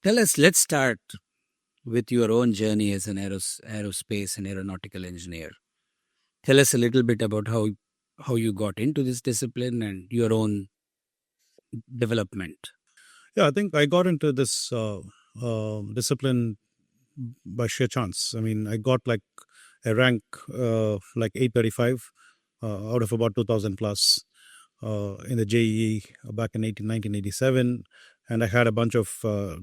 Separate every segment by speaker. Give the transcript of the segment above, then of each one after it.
Speaker 1: Let's start with your own journey as an aerospace and aeronautical engineer. Tell us a little bit about how you got into this discipline and your own development.
Speaker 2: Yeah, I think I got into this discipline by sheer chance. I mean, I got like a rank like 835 out of about 2000 plus in the JEE back in 1987. And I had a bunch of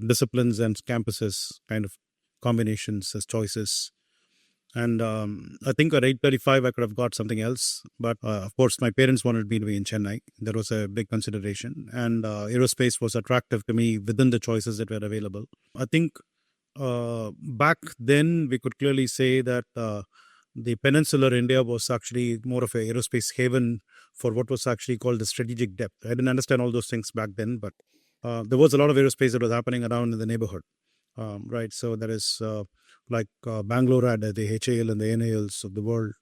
Speaker 2: disciplines and campuses kind of combinations as choices. And I think at 835, I could have got something else. But of course, my parents wanted me to be in Chennai. That was a big consideration. And aerospace was attractive to me within the choices that were available. I think back then, we could clearly say that the peninsular India was actually more of a aerospace haven for what was actually called the strategic depth. I didn't understand all those things back then, but there was a lot of aerospace that was happening around in the neighborhood. Right. So there is Bangalore had the HAL and the NALs of the world.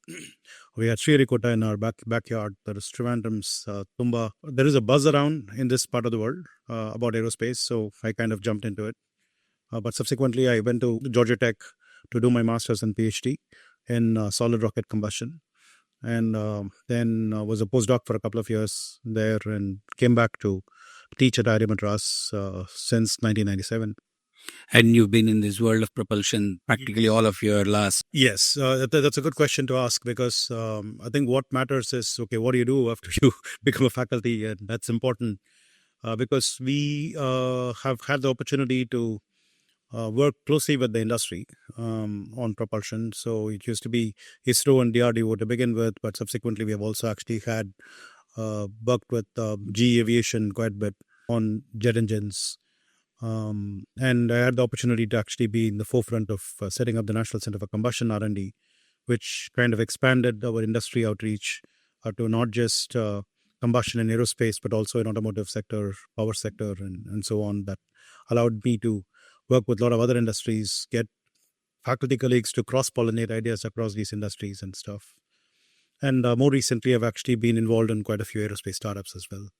Speaker 2: We had Sriharikota in our backyard. There is Trivandrum's Tumba. There is a buzz around in this part of the world about aerospace. So I kind of jumped into it. But subsequently, I went to Georgia Tech to do my master's and PhD in solid rocket combustion. And then was a postdoc for a couple of years there and came back to teach at IIT Madras since 1997.
Speaker 1: And you've been in this world of propulsion practically all of your last.
Speaker 2: Yes, that's a good question to ask because I think what matters is, okay, what do you do after you become a faculty? And that's important because we have had the opportunity to work closely with the industry on propulsion. So it used to be ISRO and DRDO to begin with, but subsequently we have also actually had worked with GE Aviation quite a bit on jet engines. And I had the opportunity to actually be in the forefront of setting up the National Center for Combustion R&D, which kind of expanded our industry outreach to not just combustion in aerospace, but also in automotive sector, power sector, and so on. That allowed me to work with a lot of other industries, get faculty colleagues to cross-pollinate ideas across these industries and stuff. And more recently, I've actually been involved in quite a few aerospace startups as well.